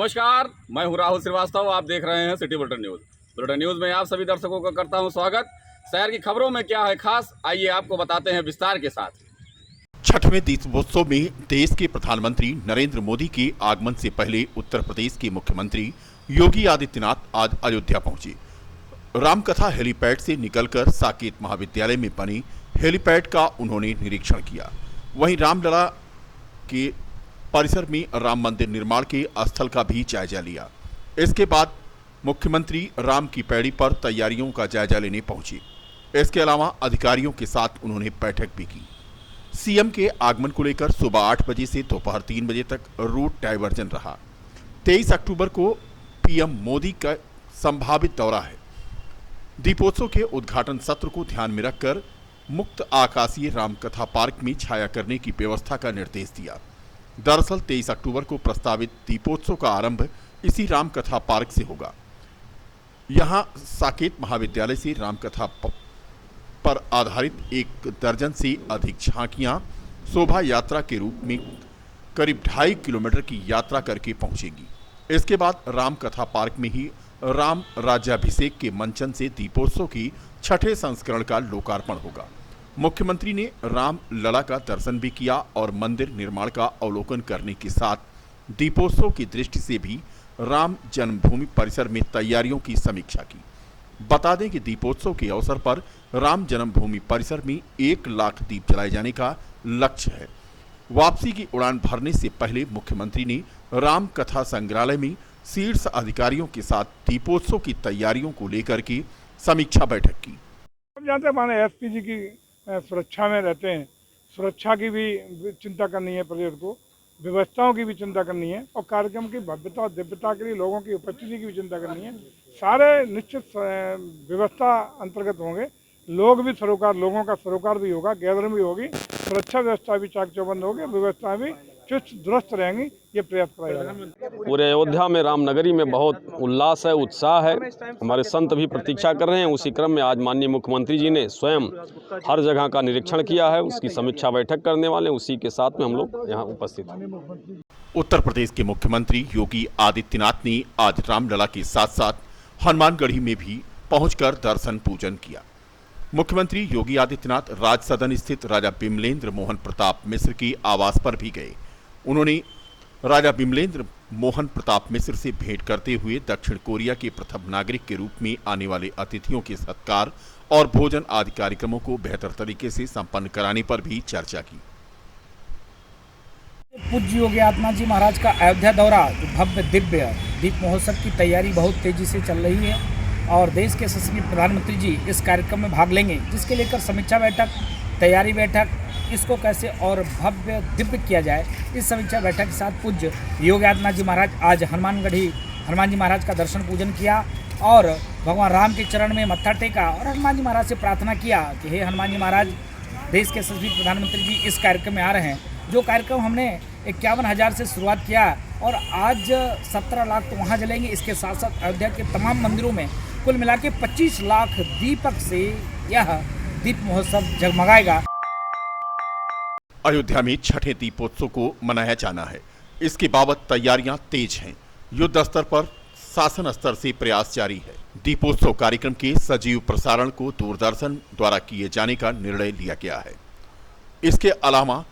नमस्कार, मैं हूं राहुल श्रीवास्तव। आप देख रहे हैं city bulletin news. Bulletin news में आप सभी दर्शकों का करता हूं स्वागत। शहर की खबरों में क्या है खास, आइए आपको बताते हैं विस्तार के साथ। छठवें दीपोत्सव में देश के प्रधानमंत्री नरेंद्र मोदी के आगमन से पहले उत्तर प्रदेश के मुख्यमंत्री योगी आदित्यनाथ आज अयोध्या पहुंचे। रामकथा हेलीपैड से निकलकर साकेत महाविद्यालय में बने हेलीपैड का उन्होंने निरीक्षण किया। वहीं रामलला के परिसर में राम मंदिर निर्माण के स्थल का भी जायजा लिया। इसके बाद मुख्यमंत्री राम की पैड़ी पर तैयारियों का जायजा लेने पहुंचे। इसके अलावा अधिकारियों के साथ उन्होंने बैठक भी की। सीएम के आगमन को लेकर सुबह 8 बजे से दोपहर 3 बजे तक रूट डायवर्जन रहा। 23 अक्टूबर को पीएम मोदी का संभावित दौरा है। दीपोत्सव के उद्घाटन सत्र को ध्यान में रखकर मुक्त आकाशीय रामकथा पार्क में छाया करने की व्यवस्था का निर्देश दिया। दरअसल 23 अक्टूबर को प्रस्तावित दीपोत्सव का आरंभ इसी रामकथा पार्क से होगा। यहां साकेत महाविद्यालय से रामकथा पर आधारित 1 दर्जन से अधिक झांकियां शोभा यात्रा के रूप में करीब 2.5 किलोमीटर की यात्रा करके पहुंचेंगी। इसके बाद रामकथा पार्क में ही राम राज्याभिषेक के मंचन से दीपोत्सव की 6ठे संस्करण का लोकार्पण होगा। मुख्यमंत्री ने राम लला का दर्शन भी किया और मंदिर निर्माण का अवलोकन करने के साथ दीपोत्सव की दृष्टि से भी राम जन्मभूमि परिसर में तैयारियों की समीक्षा की। बता दें कि दीपोत्सव के अवसर पर राम जन्मभूमि परिसर में 1 लाख दीप जलाए जाने का लक्ष्य है। वापसी की उड़ान भरने से पहले मुख्यमंत्री ने राम कथा संग्रहालय में शीर्ष अधिकारियों के साथ दीपोत्सव की तैयारियों को लेकर के समीक्षा बैठक की। हम जानते हैं माने एसपी जी की सुरक्षा में रहते हैं, सुरक्षा की भी चिंता करनी है, प्रदेश को व्यवस्थाओं की भी चिंता करनी है और कार्यक्रम की भव्यता और दिव्यता के लिए लोगों की उपस्थिति की भी चिंता करनी है। सारे निश्चित व्यवस्था अंतर्गत होंगे। लोग भी सरोकार, लोगों का सरोकार भी होगा, गैदरिंग भी होगी, सुरक्षा व्यवस्था भी चाक चौबंद होगी, व्यवस्था भी चुस्त दुरुस्त रहेंगी। ये प्रयास करा जाएगा। पूरे अयोध्या में रामनगरी में बहुत उल्लास है, उत्साह है। हमारे संत भी प्रतीक्षा कर रहे हैं। उसी क्रम में आज माननीय मुख्यमंत्री जी ने स्वयं हर जगह का निरीक्षण किया है, उसकी समीक्षा बैठक करने वाले, उसी के साथ में हम लोग यहाँ उपस्थित हैं। उत्तर प्रदेश के मुख्यमंत्री योगी आदित्यनाथ ने आज रामलला के साथ साथ हनुमानगढ़ी में भी पहुंचकर दर्शन पूजन किया। मुख्यमंत्री योगी आदित्यनाथ राजसदन स्थित राजा बिमलेंद्र मोहन प्रताप मिश्र के आवास पर भी गए। उन्होंने राजा बिमलेंद्र मोहन प्रताप मिश्र से भेंट करते हुए दक्षिण कोरिया के प्रथम नागरिक के रूप में आने वाले अतिथियों के सत्कार और भोजन आदि कार्यक्रमों को बेहतर तरीके से संपन्न कराने पर भी चर्चा की। पूज्य योगी आदित्यनाथ जी महाराज का अयोध्या दौरा भव्य दिव्य दीप महोत्सव की तैयारी बहुत तेजी से चल रही है और देश के यशस्वी प्रधानमंत्री जी इस कार्यक्रम में भाग लेंगे, जिसके लेकर समीक्षा बैठक, तैयारी बैठक, इसको कैसे और भव्य दिव्य किया जाए, इस समीक्षा बैठक के साथ पूज्य योगी आदित्यनाथ जी महाराज आज हनुमानगढ़ी हनुमान जी महाराज का दर्शन पूजन किया और भगवान राम के चरण में मत्था टेका और हनुमान जी महाराज से प्रार्थना किया कि हे हनुमान जी महाराज, देश के यशस्वी प्रधानमंत्री जी इस कार्यक्रम में आ रहे हैं। जो कार्यक्रम हमने 51,000 से शुरुआत किया और आज 17 लाख तो वहाँ जलेंगे। इसके साथ साथ अयोध्या के तमाम मंदिरों में कुल मिला के 25 लाख दीपक से यह दीप महोत्सव जगमगाएगा। अयोध्या में 6ठे दीपोत्सव को मनाया जाना है। इसके बाबत तैयारियां तेज हैं। युद्ध स्तर पर शासन स्तर से प्रयास जारी है। दीपोत्सव कार्यक्रम के सजीव प्रसारण को दूरदर्शन द्वारा किए जाने का निर्णय लिया गया है। इसके अलावा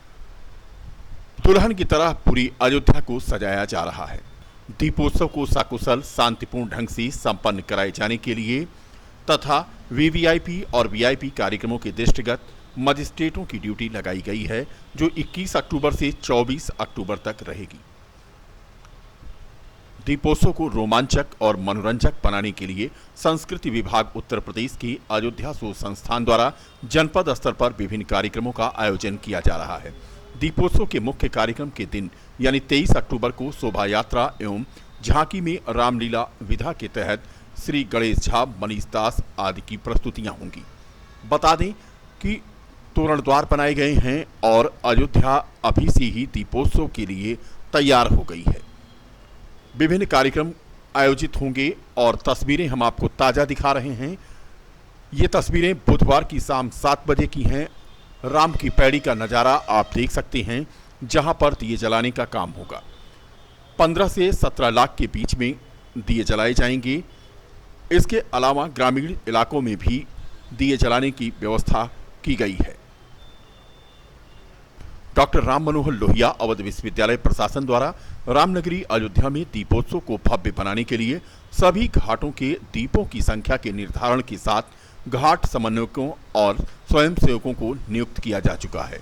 दुल्हन की तरह पूरी अयोध्या को सजाया जा रहा है। दीपोत्सव को सकुशल शांतिपूर्ण ढंग से संपन्न कराए जाने के लिए तथा वीवीआईपी और वीआईपी कार्यक्रमों के दृष्टिगत मजिस्ट्रेटों की ड्यूटी लगाई गई है, जो 21 अक्टूबर से 24 अक्टूबर तक रहेगी। दीपोत्सव को रोमांचक और मनोरंजक बनाने के लिए संस्कृति विभाग उत्तर प्रदेश के अयोध्या शोध संस्थान द्वारा जनपद स्तर पर विभिन्न कार्यक्रमों का आयोजन किया जा रहा है। दीपोत्सव के मुख्य कार्यक्रम के दिन यानी 23 अक्टूबर को शोभा यात्रा एवं झांकी में रामलीला विधा के तहत श्री गणेश झा, मनीष दास आदि की प्रस्तुतियां होंगी। बता दें कि तोरण द्वार बनाए गए हैं और अयोध्या अभी से ही दीपोत्सव के लिए तैयार हो गई है। विभिन्न कार्यक्रम आयोजित होंगे और तस्वीरें हम आपको ताज़ा दिखा रहे हैं। ये तस्वीरें बुधवार की शाम 7 बजे की हैं। राम की पैड़ी का नज़ारा आप देख सकते हैं, जहां पर दिए जलाने का काम होगा। 15 से 17 लाख के बीच में दिए जलाए जाएंगे। इसके अलावा ग्रामीण इलाकों में भी दिए जलाने की व्यवस्था की गई है। डॉक्टर राम मनोहर लोहिया अवध विश्वविद्यालय प्रशासन द्वारा रामनगरी अयोध्या में दीपोत्सव को भव्य बनाने के लिए सभी घाटों के दीपों की संख्या के निर्धारण के साथ घाट समन्वयकों और स्वयंसेवकों को नियुक्त किया जा चुका है।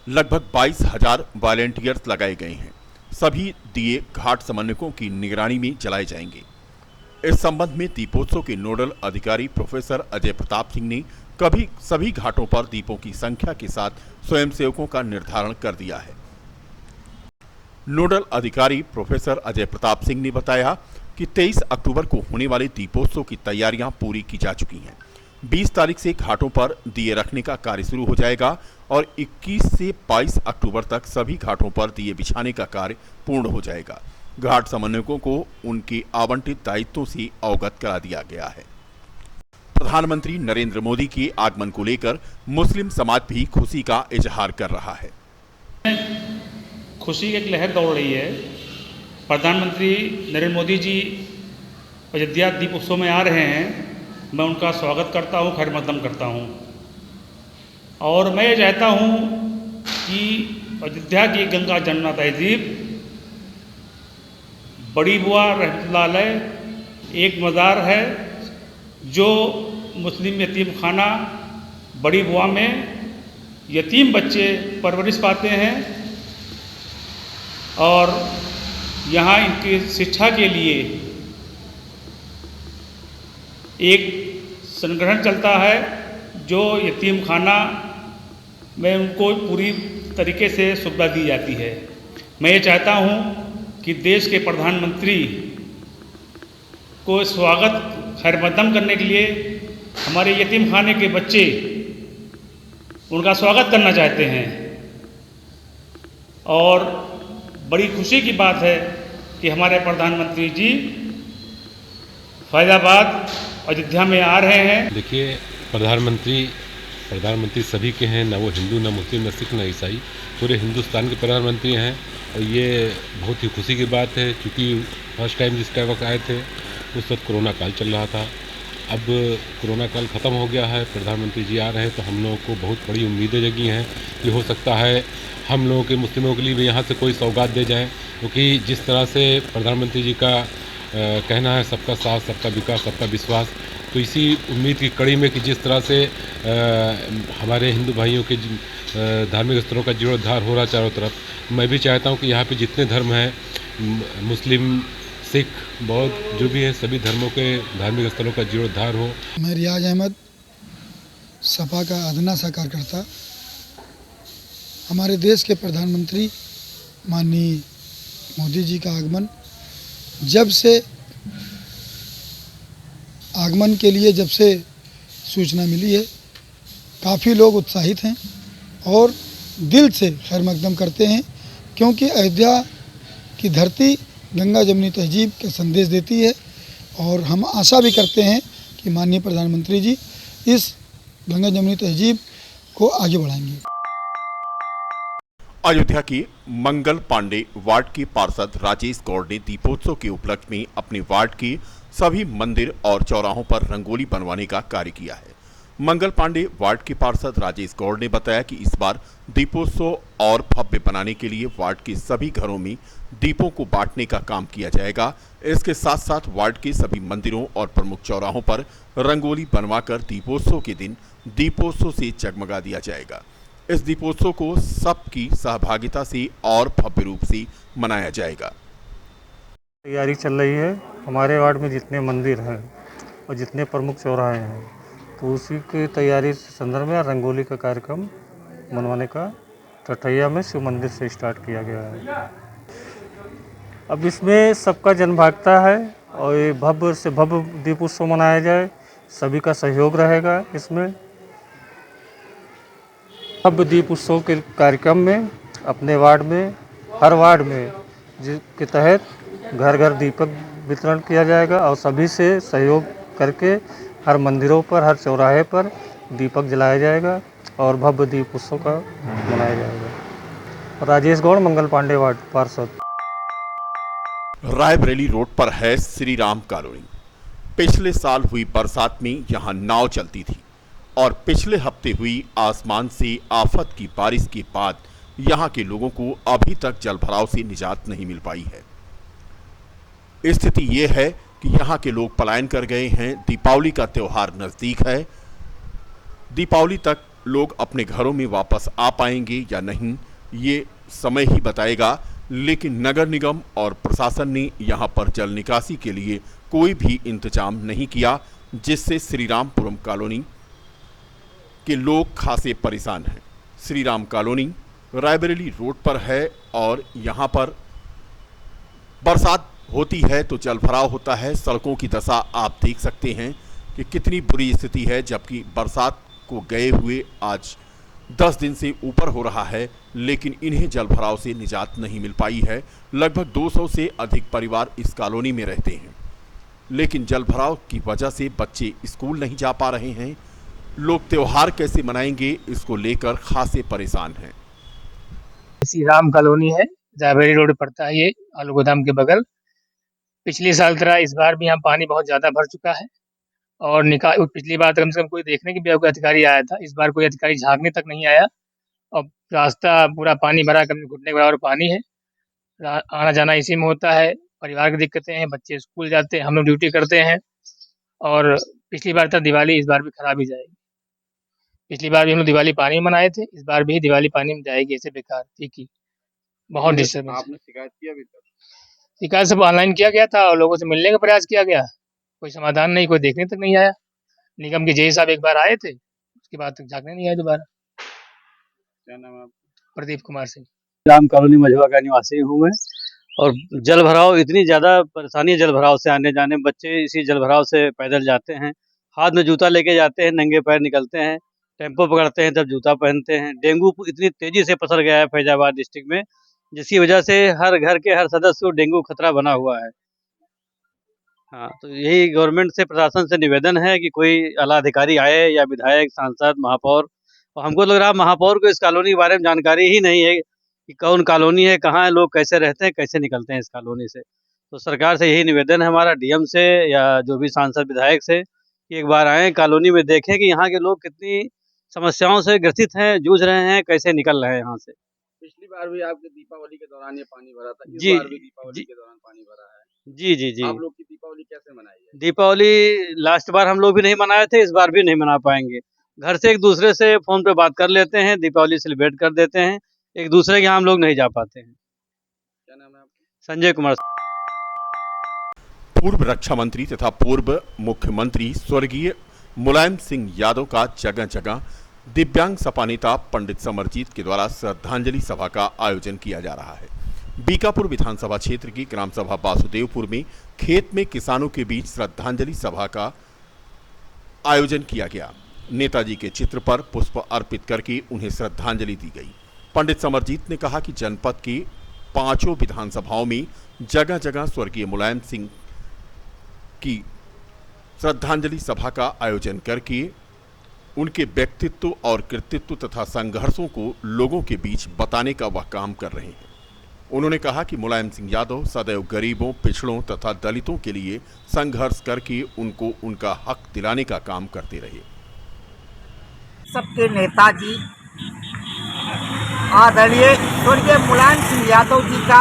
लगभग 22,000 वॉलंटियर्स लगाए गए हैं। सभी दिए घाट समन्वयकों की निगरानी में जलाए जाएंगे। इस संबंध में दीपोत्सव के नोडल अधिकारी प्रोफेसर अजय प्रताप सिंह ने सभी घाटों पर दीपों की संख्या के साथ स्वयंसेवकों का निर्धारण कर दिया है। नोडल अधिकारी प्रोफेसर अजय प्रताप सिंह ने बताया कि 23 अक्टूबर को होने वाले दीपोत्सव की तैयारियां पूरी की जा चुकी हैं। 20 तारीख से घाटों पर दिए रखने का कार्य शुरू हो जाएगा और 21 से 22 अक्टूबर तक सभी घाटों पर दिए बिछाने का कार्य पूर्ण हो जाएगा। घाट समन्वयकों को उनके आवंटित दायित्वों से अवगत करा दिया गया है। प्रधानमंत्री नरेंद्र मोदी के आगमन को लेकर मुस्लिम समाज भी खुशी का इजहार कर रहा है। खुशी की एक लहर दौड़ रही है। प्रधानमंत्री नरेंद्र मोदी जी अयोध्या दीप उत्सव में आ रहे हैं। मैं उनका स्वागत करता हूं, खैर मकदम करता हूं और मैं ये चाहता हूं कि अयोध्या की गंगा जमुना तहजीब, बड़ी बुआ रहमतुल्लाह अलैह एक मज़ार है जो मुस्लिम यतीम खाना बड़ी बुआ में यतीम बच्चे परवरिश पाते हैं और यहाँ इनकी शिक्षा के लिए एक संगठन चलता है जो यतीम खाना में उनको पूरी तरीके से सुविधा दी जाती है। मैं ये चाहता हूँ कि देश के प्रधानमंत्री को स्वागत खैरमकदम करने के लिए हमारे यतीम खाने के बच्चे उनका स्वागत करना चाहते हैं और बड़ी खुशी की बात है कि हमारे प्रधानमंत्री जी फैज़ाबाद अयोध्या में आ रहे हैं। देखिए, प्रधानमंत्री सभी के हैं, ना वो हिंदू, ना मुस्लिम, ना सिख, ना ईसाई, पूरे हिंदुस्तान के प्रधानमंत्री हैं और ये बहुत ही खुशी की बात है। क्योंकि फर्स्ट टाइम जिस वक्त आए थे उस वक्त कोरोना काल चल रहा था। अब कोरोना काल ख़त्म हो गया है, प्रधानमंत्री जी आ रहे हैं तो हम लोगों को बहुत बड़ी उम्मीदें जगी हैं कि हो सकता है हम लोगों के मुस्लिमों के लिए भी यहाँ से कोई सौगात दे जाएं। क्योंकि जिस तरह से प्रधानमंत्री जी का कहना है सबका साथ, सबका विकास, सबका विश्वास, तो इसी उम्मीद की कड़ी में कि जिस तरह से हमारे हिंदू भाइयों के धार्मिक स्थलों का जीर्णोद्धार हो रहा चारों तरफ, मैं भी चाहता हूँ कि यहाँ पे जितने धर्म हैं, मुस्लिम, सिख, बौद्ध, जो भी है, सभी धर्मों के धार्मिक स्थलों का जीर्णोद्धार हो। मैं रियाज अहमद, सपा का अदना सा कार्यकर्ता। हमारे देश के प्रधानमंत्री माननीय मोदी जी का आगमन के लिए जब से सूचना मिली है, काफ़ी लोग उत्साहित हैं और दिल से खैर मकदम करते हैं, क्योंकि अयोध्या की धरती गंगा जमुनी तहजीब का संदेश देती है और हम आशा भी करते हैं कि माननीय प्रधानमंत्री जी इस गंगा जमुनी तहजीब को आगे बढ़ाएंगे। अयोध्या के मंगल पांडे वार्ड के पार्षद राजेश गौड़ ने दीपोत्सव के उपलक्ष्य में अपने वार्ड के सभी मंदिर और चौराहों पर रंगोली बनवाने का कार्य किया है। मंगल पांडे वार्ड के पार्षद राजेश गौड़ ने बताया कि इस बार दीपोत्सव और भव्य बनाने के लिए वार्ड के सभी घरों में दीपों को बांटने का काम किया जाएगा। इसके साथ साथ वार्ड के सभी मंदिरों और प्रमुख चौराहों पर रंगोली बनवाकर दीपोत्सव के दिन दीपोत्सव से जगमगा दिया जाएगा। इस दीपोत्सव को सबकी सहभागिता से और भव्य रूप से मनाया जाएगा। तैयारी चल रही है। हमारे वार्ड में जितने मंदिर हैं और जितने प्रमुख चौराहे हैं, तो उसी की तैयारी के संदर्भ में रंगोली का कार्यक्रम मनवाने का टटैया में शिव मंदिर से स्टार्ट किया गया है। अब इसमें सबका जनभागिता है और ये भव्य से भव्य दीप उत्सव मनाया जाए, सभी का सहयोग रहेगा। इसमें भव्य दीप उत्सव के कार्यक्रम में अपने वार्ड में, हर वार्ड में जिसके तहत घर घर दीपक वितरण किया जाएगा और सभी से सहयोग करके हर मंदिरों पर, हर चौराहे पर दीपक जलाया जाएगा और भव्य दीप उत्सव का मनाया जाएगा। राजेश गौड़, मंगल पांडे वार्ड पार्षद। रायबरेली रोड पर है श्री राम कॉलोनी। पिछले साल हुई बरसात में यहां नाव चलती थी और पिछले हफ्ते हुई आसमान से आफत की बारिश के बाद यहां के लोगों को अभी तक जलभराव से निजात नहीं मिल पाई है। स्थिति ये है कि यहां के लोग पलायन कर गए हैं। दीपावली का त्योहार नजदीक है। दीपावली तक लोग अपने घरों में वापस आ पाएंगे या नहीं, ये समय ही बताएगा। लेकिन नगर निगम और प्रशासन ने यहां पर जल निकासी के लिए कोई भी इंतजाम नहीं किया, जिससे श्रीरामपुरम कॉलोनी के लोग खासे परेशान हैं। श्रीराम कॉलोनी रायबरेली रोड पर है और यहां पर बरसात होती है तो जलभराव होता है। सड़कों की दशा आप देख सकते हैं कि कितनी बुरी स्थिति है, जबकि बरसात को गए हुए आज 10 दिन से ऊपर हो रहा है, लेकिन इन्हें जलभराव से निजात नहीं मिल पाई है। लगभग 200 से अधिक परिवार इस कॉलोनी में रहते हैं, लेकिन जलभराव की वजह से बच्चे स्कूल नहीं जा पा रहे हैं। लोग त्योहार कैसे मनाएंगे, इसको लेकर खासे परेशान हैं। श्री राम कॉलोनी है, रायबरेली रोड पड़ता है, ये आलू गोदाम के बगल। पिछले साल तरह इस बार भी यहाँ पानी बहुत ज़्यादा भर चुका है और पिछली बार कम से कम कोई देखने के भी कोई अधिकारी आया था। इस बार कोई अधिकारी झांकने तक नहीं आया और रास्ता पूरा पानी भरा, कम घुटने के बराबर पानी है। आना जाना इसी में होता है। परिवार की दिक्कतें हैं, बच्चे स्कूल जाते हैं, हम लोग ड्यूटी करते हैं और पिछली बार तक दिवाली इस बार भी खराब ही जाएगी। पिछली बार भी हम लोग दिवाली पानी में मनाए थे, इस बार भी दिवाली पानी में जाएगी। ऐसे बेकार ठीक ही बहुत डिस्टर्बेंस। आपने शिकायत की अभी तक? शिकायत सब ऑनलाइन किया गया था और लोगों से मिलने का प्रयास किया गया, कोई समाधान नहीं, कोई देखने तक नहीं आया। निगम के जेई साहब एक बार आए थे, उसके बाद तक झांकने नहीं आए दोबारा। क्या नाम है आपका? प्रदीप कुमार सिंह। राम कॉलोनी मझवा का निवासी हूँ मैं। और जल भराव, इतनी ज़्यादा परेशानी है जल भराव से आने जाने। बच्चे इसी जल भराव से पैदल जाते हैं, हाथ में जूता लेके जाते हैं, नंगे पैर निकलते हैं, टेम्पो पकड़ते हैं तब जूता पहनते हैं। डेंगू इतनी तेज़ी से पसर गया है फैजाबाद डिस्ट्रिक्ट में, जिसकी वजह से हर घर के हर सदस्य को डेंगू खतरा बना हुआ है। हाँ, तो यही गवर्नमेंट से, प्रशासन से निवेदन है कि कोई आला अधिकारी आए या विधायक, सांसद, महापौर। और हमको लग रहा है महापौर को इस कॉलोनी के बारे में जानकारी ही नहीं है कि कौन कॉलोनी है, कहाँ है, लोग कैसे रहते हैं, कैसे निकलते हैं इस कॉलोनी से। तो सरकार से यही निवेदन है हमारा, डीएम से या जो भी सांसद विधायक से, कि एक बार आएँ कॉलोनी में, देखें कि यहाँ के लोग कितनी समस्याओं से ग्रसित हैं, जूझ रहे हैं, कैसे निकल रहे हैं यहाँ से। पिछली बार भी आपके दीपावली के दौरान ये पानी भरा था, इस जी, बार भी दीपावली के दौरान पानी भरा है। जी। आप लोग की दीपावली कैसे मनाई है? दीपावली लास्ट बार हम लोग भी नहीं मनाए थे, इस बार भी नहीं मना पाएंगे। घर से एक दूसरे से फ़ोन पे बात कर लेते हैं, दीपावली सेलिब्रेट कर देते हैं, एक दूसरे के यहाँ हम लोग नहीं जा पाते हैं। क्या नाम है आपका? संजय कुमार। पूर्व रक्षा मंत्री तथा पूर्व मुख्यमंत्री स्वर्गीय मुलायम सिंह यादव का जगह जगह दिव्यांग सपा नेता पंडित समरजीत के द्वारा श्रद्धांजलि सभा का आयोजन किया जा रहा है। बीकापुर विधानसभा क्षेत्र की ग्राम सभा वासुदेवपुर में खेत में किसानों के बीच श्रद्धांजलि सभा का आयोजन किया गया। नेताजी के चित्र पर पुष्प अर्पित करके उन्हें श्रद्धांजलि दी गई। पंडित समरजीत ने कहा कि जनपद के 5 विधानसभाओं में जगह जगह स्वर्गीय मुलायम सिंह की श्रद्धांजलि सभा का आयोजन करके उनके व्यक्तित्व और कृतित्व तथा संघर्षों को लोगों के बीच बताने का वह काम कर रहे हैं। उन्होंने कहा कि मुलायम सिंह यादव सदैव गरीबों, पिछड़ों तथा दलितों के लिए संघर्ष करके उनको उनका हक दिलाने का काम करते रहे। सबके नेताजी आदरणीय स्वर्गीय मुलायम सिंह यादव जी का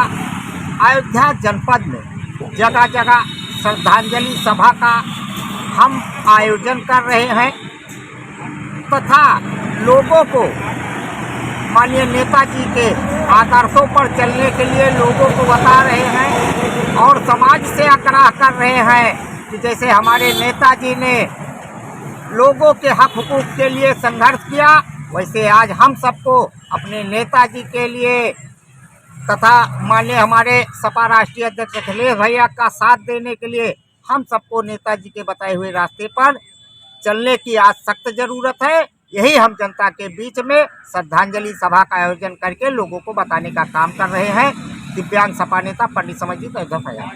अयोध्या जनपद में जगह जगह श्रद्धांजलि सभा का हम आयोजन कर रहे हैं तथा लोगों को माननीय नेताजी के आदर्शों पर चलने के लिए लोगों को बता रहे हैं और समाज से आग्रह कर रहे हैं कि जैसे हमारे नेताजी ने लोगों के हक हुकूक के लिए संघर्ष किया, वैसे आज हम सबको अपने नेताजी के लिए तथा माननीय हमारे सपा राष्ट्रीय अध्यक्ष अखिलेश भैया का साथ देने के लिए हम सबको नेताजी के बताए हुए रास्ते पर चलने की आज सख्त जरूरत है। यही हम जनता के बीच में श्रद्धांजलि सभा का आयोजन करके लोगों को बताने का काम कर रहे हैं। दिव्यांग सपा नेता पंडित समरजीत अयोध्या।